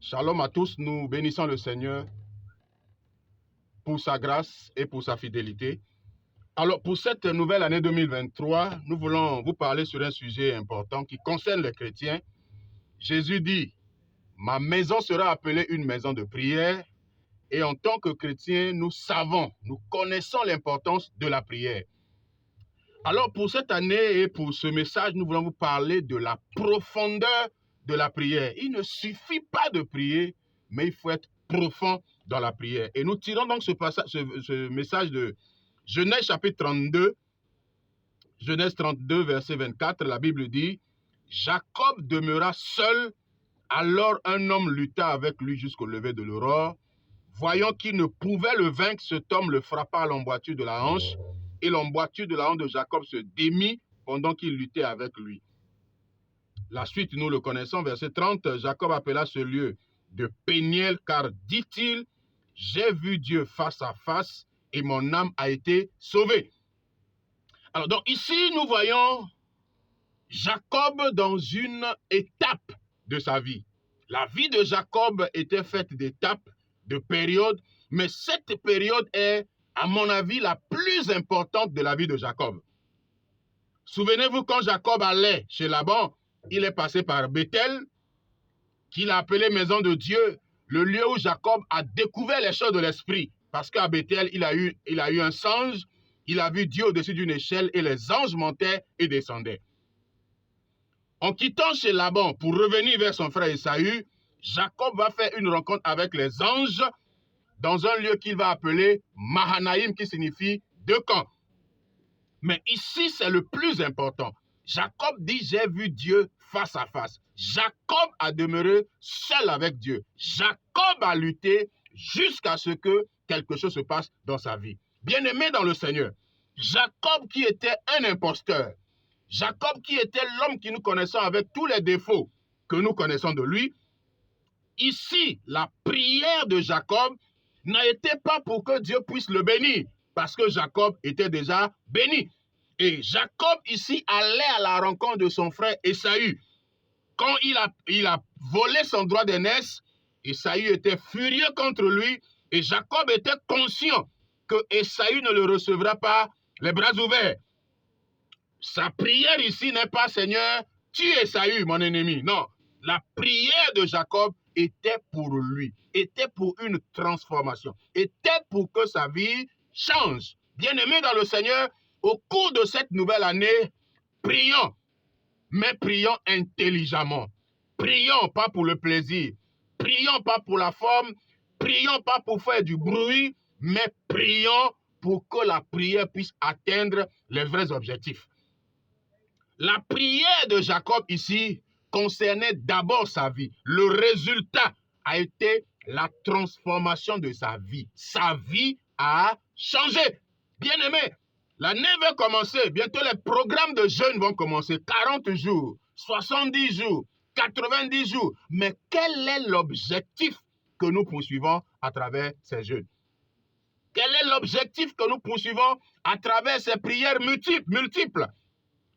Shalom à tous, nous bénissons le Seigneur pour sa grâce et pour sa fidélité. Alors, pour cette nouvelle année 2023, nous voulons vous parler sur un sujet important qui concerne les chrétiens. Jésus dit, « Ma maison sera appelée une maison de prière. » Et en tant que chrétiens, nous savons, nous connaissons l'importance de la prière. Alors, pour cette année et pour ce message, nous voulons vous parler de la profondeur de la prière. Il ne suffit pas de prier, mais il faut être profond dans la prière. Et nous tirons donc ce message de Genèse chapitre 32, Genèse 32, verset 24, la Bible dit, « Jacob demeura seul, alors un homme lutta avec lui jusqu'au lever de l'aurore. Voyant qu'il ne pouvait le vaincre, cet homme le frappa à l'emboîture de la hanche, et l'emboîture de la hanche de Jacob se démit pendant qu'il luttait avec lui. » La suite, nous le connaissons, verset 30, Jacob appela ce lieu de Péniel, car dit-il, « J'ai vu Dieu face à face, et mon âme a été sauvée. » Alors, donc ici, nous voyons Jacob dans une étape de sa vie. La vie de Jacob était faite d'étapes, de périodes, mais cette période est, à mon avis, la plus importante de la vie de Jacob. Souvenez-vous, quand Jacob allait chez Laban, il est passé par Bethel, qu'il a appelé maison de Dieu, le lieu où Jacob a découvert les choses de l'esprit. Parce qu'à Bethel, il a eu un songe, il a vu Dieu au-dessus d'une échelle et les anges montaient et descendaient. En quittant chez Laban pour revenir vers son frère Ésaü, Jacob va faire une rencontre avec les anges dans un lieu qu'il va appeler Mahanaïm, qui signifie deux camps. Mais ici, c'est le plus important. Jacob dit, j'ai vu Dieu face à face. Jacob a demeuré seul avec Dieu. Jacob a lutté jusqu'à ce que quelque chose se passe dans sa vie. Bien-aimé dans le Seigneur, Jacob qui était un imposteur, Jacob qui était l'homme que nous connaissons avec tous les défauts que nous connaissons de lui, ici, la prière de Jacob n'a été pas pour que Dieu puisse le bénir, parce que Jacob était déjà béni. Et Jacob ici allait à la rencontre de son frère Ésaü. Quand il a volé son droit d'aînesse, Ésaü était furieux contre lui et Jacob était conscient que Ésaü ne le recevra pas les bras ouverts. Sa prière ici n'est pas, Seigneur, tue Ésaü, mon ennemi. Non, la prière de Jacob était pour lui, était pour une transformation, était pour que sa vie change. Bien-aimé dans le Seigneur, au cours de cette nouvelle année, prions, mais prions intelligemment. Prions pas pour le plaisir, prions pas pour la forme, prions pas pour faire du bruit, mais prions pour que la prière puisse atteindre les vrais objectifs. La prière de Jacob ici concernait d'abord sa vie. Le résultat a été la transformation de sa vie. Sa vie a changé. Bien-aimé, l'année va commencer. Bientôt, les programmes de jeûne vont commencer. 40 jours, 70 jours, 90 jours. Mais quel est l'objectif que nous poursuivons à travers ces jeûnes? Quel est l'objectif que nous poursuivons à travers ces prières multiples?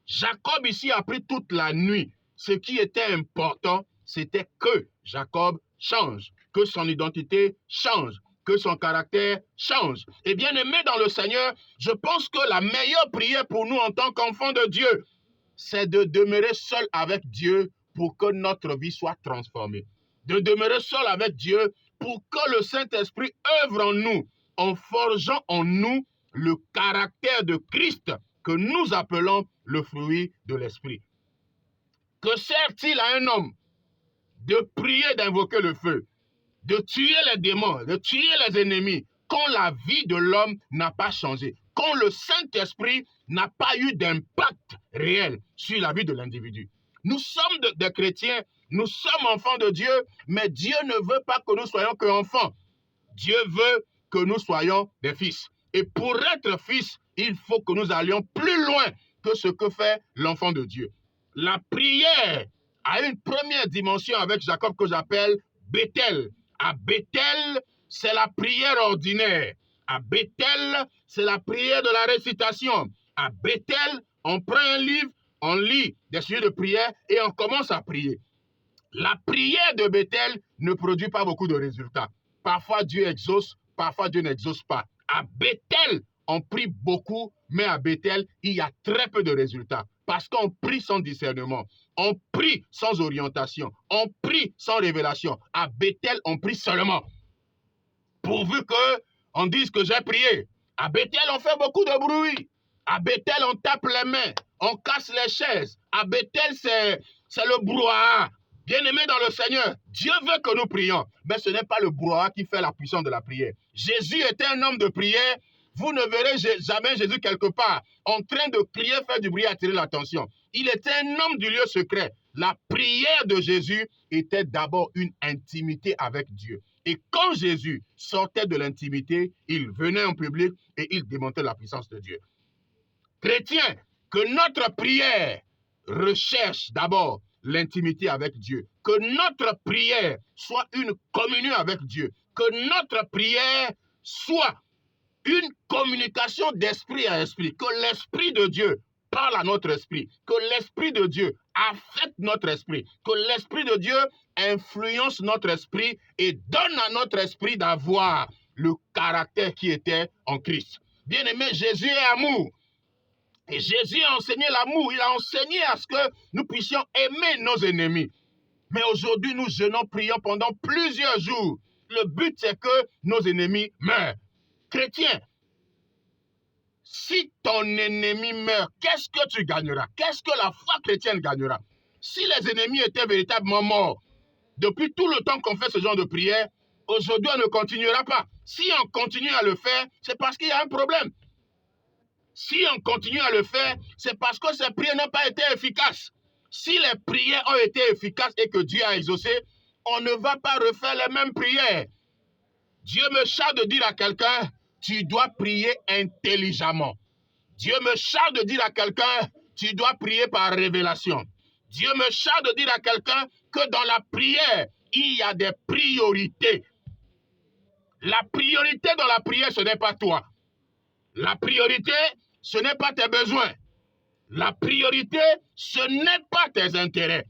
Jacob ici a pris toute la nuit. Ce qui était important, c'était que Jacob change, que son identité change, que son caractère change. Et bien aimé dans le Seigneur, je pense que la meilleure prière pour nous en tant qu'enfants de Dieu, c'est de demeurer seul avec Dieu pour que notre vie soit transformée. De demeurer seul avec Dieu pour que le Saint-Esprit œuvre en nous, en forgeant en nous le caractère de Christ que nous appelons le fruit de l'Esprit. Que sert-il à un homme de prier, d'invoquer le feu, de tuer les démons, de tuer les ennemis, quand la vie de l'homme n'a pas changé, quand le Saint-Esprit n'a pas eu d'impact réel sur la vie de l'individu? Nous sommes des chrétiens, nous sommes enfants de Dieu, mais Dieu ne veut pas que nous soyons qu'enfants. Dieu veut que nous soyons des fils. Et pour être fils, il faut que nous allions plus loin que ce que fait l'enfant de Dieu. La prière a une première dimension avec Jacob que j'appelle Bethel. À Bethel, c'est la prière ordinaire. À Bethel, c'est la prière de la récitation. À Bethel, on prend un livre, on lit des sujets de prière et on commence à prier. La prière de Bethel ne produit pas beaucoup de résultats. Parfois Dieu exauce, parfois Dieu n'exauce pas. À Bethel, on prie beaucoup, mais à Bethel, il y a très peu de résultats. Parce qu'on prie sans discernement, on prie sans orientation, on prie sans révélation. À Bethel, on prie seulement. Pourvu qu'on dise que j'ai prié. À Bethel, on fait beaucoup de bruit. À Bethel, on tape les mains, on casse les chaises. À Bethel, c'est le brouhaha. Bien-aimés dans le Seigneur, Dieu veut que nous prions, mais ce n'est pas le brouhaha qui fait la puissance de la prière. Jésus était un homme de prière. Vous ne verrez jamais Jésus quelque part en train de crier, faire du bruit, attirer l'attention. Il était un homme du lieu secret. La prière de Jésus était d'abord une intimité avec Dieu. Et quand Jésus sortait de l'intimité, il venait en public et il démontrait la puissance de Dieu. Chrétiens, que notre prière recherche d'abord l'intimité avec Dieu. Que notre prière soit une communion avec Dieu. Que notre prière soit une communication d'esprit à esprit. Que l'Esprit de Dieu parle à notre esprit. Que l'Esprit de Dieu affecte notre esprit. Que l'Esprit de Dieu influence notre esprit et donne à notre esprit d'avoir le caractère qui était en Christ. Bien-aimé, Jésus est amour. Et Jésus a enseigné l'amour. Il a enseigné à ce que nous puissions aimer nos ennemis. Mais aujourd'hui, nous jeûnons, prions pendant plusieurs jours. Le but, c'est que nos ennemis meurent. Chrétien, si ton ennemi meurt, qu'est-ce que tu gagneras? Qu'est-ce que la foi chrétienne gagnera? Si les ennemis étaient véritablement morts, depuis tout le temps qu'on fait ce genre de prière, aujourd'hui, on ne continuera pas. Si on continue à le faire, c'est parce qu'il y a un problème. Si on continue à le faire, c'est parce que ces prières n'ont pas été efficaces. Si les prières ont été efficaces et que Dieu a exaucé, on ne va pas refaire les mêmes prières. Dieu me charge de dire à quelqu'un, tu dois prier intelligemment. Dieu me charge de dire à quelqu'un, tu dois prier par révélation. Dieu me charge de dire à quelqu'un que dans la prière, il y a des priorités. La priorité dans la prière, ce n'est pas toi. La priorité, ce n'est pas tes besoins. La priorité, ce n'est pas tes intérêts.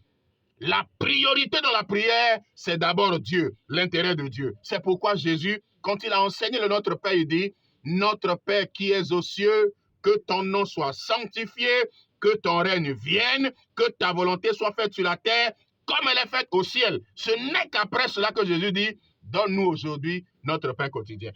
La priorité dans la prière, c'est d'abord Dieu, l'intérêt de Dieu. C'est pourquoi Jésus, quand il a enseigné le Notre Père, il dit, « Notre Père qui es aux cieux, que ton nom soit sanctifié, que ton règne vienne, que ta volonté soit faite sur la terre, comme elle est faite au ciel. » Ce n'est qu'après cela que Jésus dit, « Donne-nous aujourd'hui notre pain quotidien. »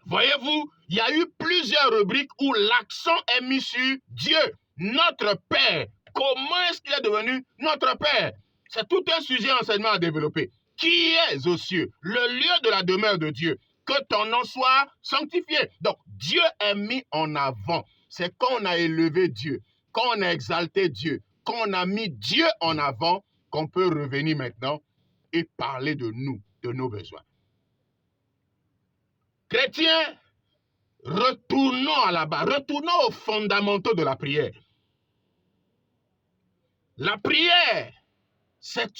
Voyez-vous, il y a eu plusieurs rubriques où l'accent est mis sur Dieu, notre Père. Comment est-ce qu'il est devenu notre Père? C'est tout un sujet enseignement à développer. Qui est aux cieux? Le lieu de la demeure de Dieu. Que ton nom soit sanctifié. Donc, Dieu est mis en avant. C'est quand on a élevé Dieu, quand on a exalté Dieu, quand on a mis Dieu en avant, qu'on peut revenir maintenant et parler de nous, de nos besoins. Chrétiens, retournons à la base, retournons aux fondamentaux de la prière. La prière, c'est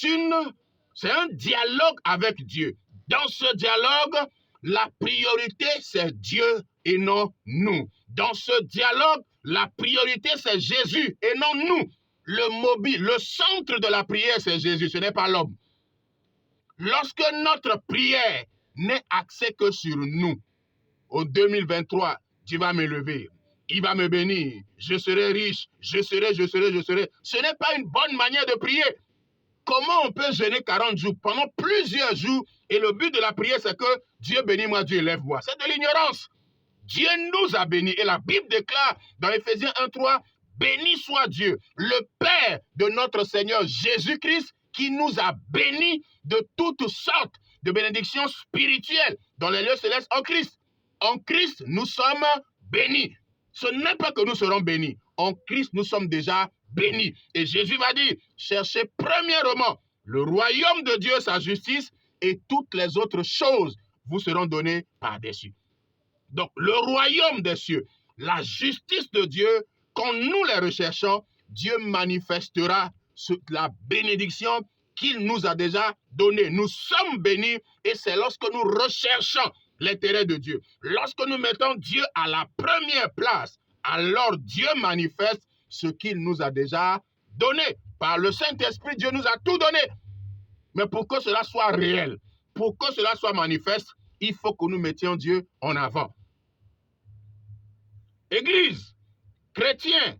un dialogue avec Dieu. Dans ce dialogue, la priorité, c'est Dieu et non nous. Dans ce dialogue, la priorité, c'est Jésus et non nous. Le centre de la prière, c'est Jésus, ce n'est pas l'homme. Lorsque notre prière n'est axée que sur nous, au 2023, Dieu va m'élever, il va me bénir, je serai riche, je serai. Ce n'est pas une bonne manière de prier. Comment on peut jeûner 40 jours pendant plusieurs jours et le but de la prière, c'est que Dieu bénit moi, Dieu élève-moi. C'est de l'ignorance. Dieu nous a bénis et la Bible déclare dans Éphésiens 1:3, béni soit Dieu, le Père de notre Seigneur Jésus-Christ, qui nous a bénis de toutes sortes de bénédictions spirituelles dans les lieux célestes en Christ. En Christ, nous sommes bénis. Ce n'est pas que nous serons bénis. En Christ, nous sommes déjà bénis. Et Jésus va dire, cherchez premièrement le royaume de Dieu, sa justice, et toutes les autres choses vous seront données par-dessus. Donc, le royaume des cieux, la justice de Dieu, quand nous les recherchons, Dieu manifestera la bénédiction qu'il nous a déjà donnée. Nous sommes bénis et c'est lorsque nous recherchons l'intérêt de Dieu. Lorsque nous mettons Dieu à la première place, alors Dieu manifeste ce qu'il nous a déjà donné. Par le Saint-Esprit, Dieu nous a tout donné. Mais pour que cela soit réel, pour que cela soit manifeste, il faut que nous mettions Dieu en avant. Église, chrétien,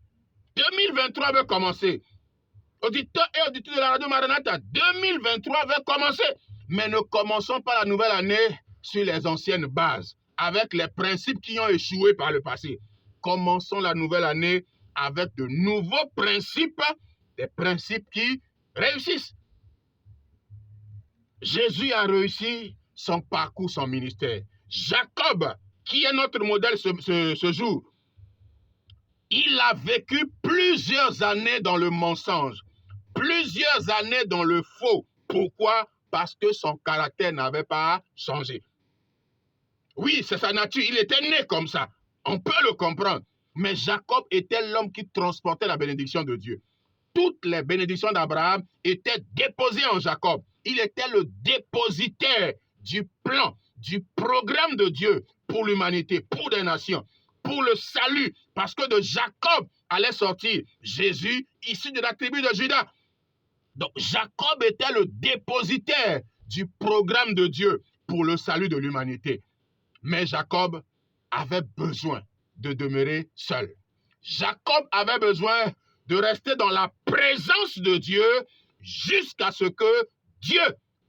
2023 veut commencer. Auditeurs et auditeurs de la radio Maranatha, 2023 veut commencer. Mais ne commençons pas la nouvelle année sur les anciennes bases, avec les principes qui ont échoué par le passé. Commençons la nouvelle année avec de nouveaux principes, des principes qui réussissent. Jésus a réussi son parcours, son ministère. Jacob, qui est notre modèle ce jour, il a vécu plusieurs années dans le mensonge, plusieurs années dans le faux. Pourquoi? Parce que son caractère n'avait pas changé. Oui, c'est sa nature, il était né comme ça. On peut le comprendre. Mais Jacob était l'homme qui transportait la bénédiction de Dieu. Toutes les bénédictions d'Abraham étaient déposées en Jacob. Il était le dépositaire du plan, du programme de Dieu pour l'humanité, pour les nations, pour le salut. Parce que de Jacob allait sortir Jésus, issu de la tribu de Juda. Donc Jacob était le dépositaire du programme de Dieu pour le salut de l'humanité. Mais Jacob avait besoin de demeurer seul. Jacob avait besoin de rester dans la présence de Dieu jusqu'à ce que Dieu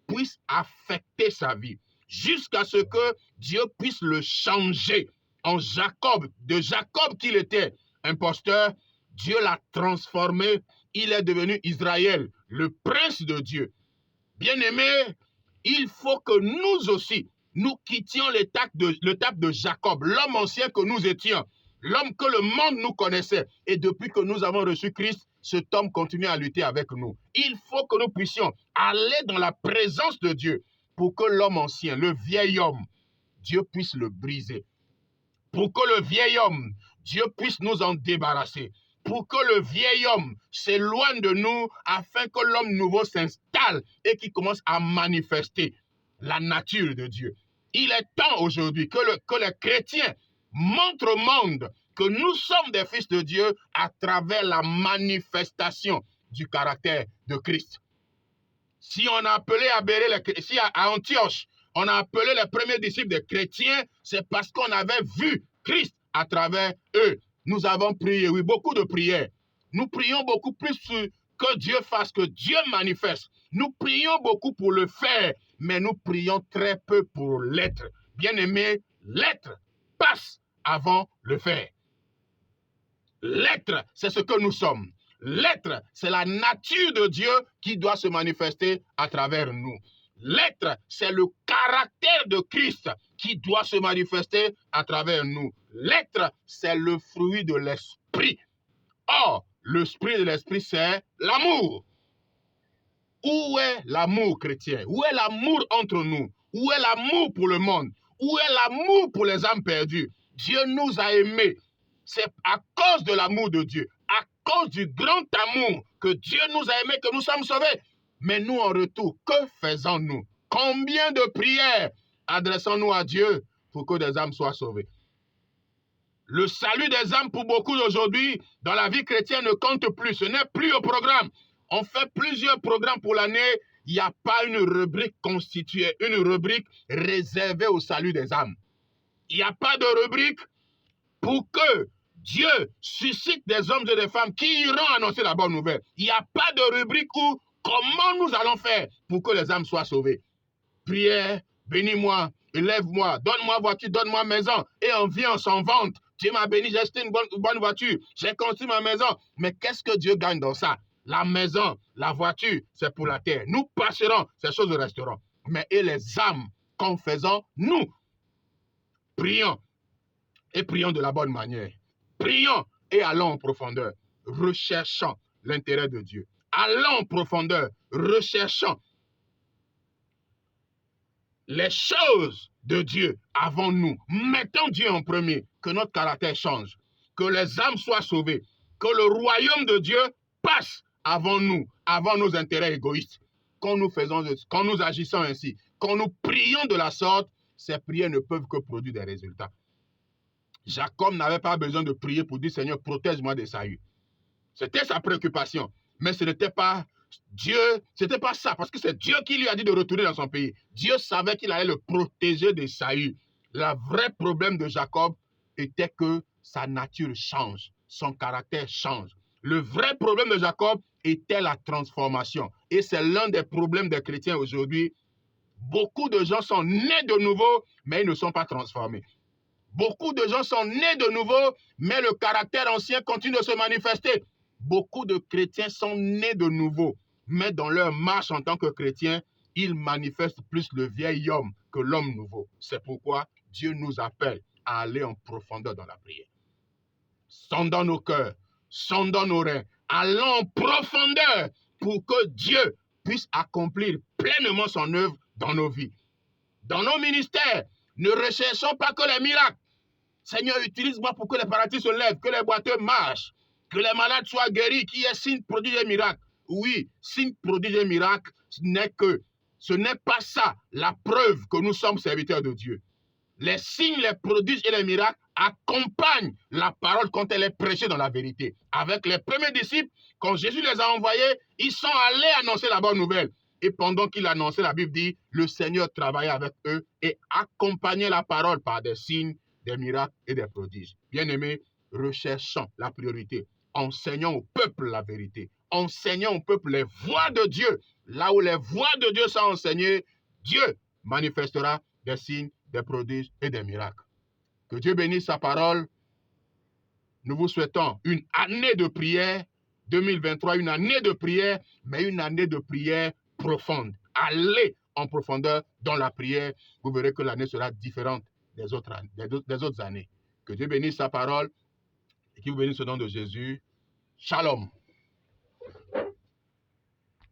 puisse affecter sa vie, jusqu'à ce que Dieu puisse le changer en Jacob. De Jacob qu'il était imposteur, Dieu l'a transformé, il est devenu Israël, le prince de Dieu. Bien-aimés, il faut que nous aussi, nous quittions l'étape de Jacob, l'homme ancien que nous étions, l'homme que le monde nous connaissait. Et depuis que nous avons reçu Christ, cet homme continue à lutter avec nous. Il faut que nous puissions aller dans la présence de Dieu pour que l'homme ancien, le vieil homme, Dieu puisse le briser. Pour que le vieil homme, Dieu puisse nous en débarrasser. Pour que le vieil homme s'éloigne de nous afin que l'homme nouveau s'installe et qu'il commence à manifester la nature de Dieu. Il est temps aujourd'hui que les chrétiens montrent au monde que nous sommes des fils de Dieu à travers la manifestation du caractère de Christ. Si on a appelé à Antioche, on a appelé les premiers disciples des chrétiens, c'est parce qu'on avait vu Christ à travers eux. Nous avons prié, oui, beaucoup de prières. Nous prions beaucoup plus que Dieu fasse, que Dieu manifeste. Nous prions beaucoup pour le faire, mais nous prions très peu pour l'être. Bien-aimé, l'être passe avant le faire. L'être, c'est ce que nous sommes. L'être, c'est la nature de Dieu qui doit se manifester à travers nous. L'être, c'est le caractère de Christ qui doit se manifester à travers nous. L'être, c'est le fruit de l'esprit. Or, l'esprit de l'esprit, c'est l'amour. Où est l'amour chrétien? Où est l'amour entre nous? Où est l'amour pour le monde? Où est l'amour pour les âmes perdues? Dieu nous a aimés. C'est à cause de l'amour de Dieu, à cause du grand amour que Dieu nous a aimés, que nous sommes sauvés. Mais nous, en retour, que faisons-nous? Combien de prières adressons-nous à Dieu pour que des âmes soient sauvées? Le salut des âmes pour beaucoup d'aujourd'hui, dans la vie chrétienne, ne compte plus. Ce n'est plus au programme. On fait plusieurs programmes pour l'année. Il n'y a pas une rubrique constituée, une rubrique réservée au salut des âmes. Il n'y a pas de rubrique pour que Dieu suscite des hommes et des femmes qui iront annoncer la bonne nouvelle. Il n'y a pas de rubrique où comment nous allons faire pour que les âmes soient sauvées. Prière, bénis-moi, élève-moi, donne-moi voiture, donne-moi maison. Et on vient, on s'en vante. Dieu m'a béni, j'ai acheté une bonne voiture. J'ai construit ma maison. Mais qu'est-ce que Dieu gagne dans ça? La maison, la voiture, c'est pour la terre. Nous passerons, ces choses resteront. Mais et les âmes, qu'en faisons, nous prions. Et prions de la bonne manière. Prions et allons en profondeur. Recherchons l'intérêt de Dieu. Allons en profondeur. Recherchons les choses de Dieu avant nous. Mettons Dieu en premier. Que notre caractère change. Que les âmes soient sauvées. Que le royaume de Dieu passe avant nous, avant nos intérêts égoïstes. Quand nous agissons ainsi, quand nous prions de la sorte, ces prières ne peuvent que produire des résultats. Jacob n'avait pas besoin de prier pour dire « Seigneur, protège-moi d'Ésaü ». C'était sa préoccupation, mais ce n'était pas Dieu, c'était pas ça, parce que c'est Dieu qui lui a dit de retourner dans son pays. Dieu savait qu'il allait le protéger d'Ésaü. Le vrai problème de Jacob était que sa nature change, son caractère change. Le vrai problème de Jacob était la transformation. Et c'est l'un des problèmes des chrétiens aujourd'hui. Beaucoup de gens sont nés de nouveau, mais ils ne sont pas transformés. Beaucoup de gens sont nés de nouveau, mais le caractère ancien continue de se manifester. Beaucoup de chrétiens sont nés de nouveau, mais dans leur marche en tant que chrétiens, ils manifestent plus le vieil homme que l'homme nouveau. C'est pourquoi Dieu nous appelle à aller en profondeur dans la prière. Sondons nos cœurs, sondons nos reins, allons en profondeur pour que Dieu puisse accomplir pleinement son œuvre dans nos vies. Dans nos ministères, ne recherchons pas que les miracles. Seigneur, utilise-moi pour que les paralytiques se lèvent, que les boiteux marchent, que les malades soient guéris, qu'il y ait signe, prodige et miracle. Oui, signe, prodige et miracle, ce n'est pas ça la preuve que nous sommes serviteurs de Dieu. Les signes, les prodiges et les miracles accompagnent la parole quand elle est prêchée dans la vérité. Avec les premiers disciples, quand Jésus les a envoyés, ils sont allés annoncer la bonne nouvelle. Et pendant qu'ils annonçaient, la Bible dit, le Seigneur travaillait avec eux et accompagnait la parole par des signes, des miracles et des prodiges. Bien-aimés, recherchons la priorité. Enseignons au peuple la vérité. Enseignons au peuple les voies de Dieu. Là où les voies de Dieu sont enseignées, Dieu manifestera des signes, des prodiges et des miracles. Que Dieu bénisse sa parole. Nous vous souhaitons une année de prière, 2023, une année de prière, mais une année de prière profonde. Allez en profondeur dans la prière. Vous verrez que l'année sera différente des autres années. Que Dieu bénisse sa parole et qu'il vous bénisse au nom de Jésus. Shalom.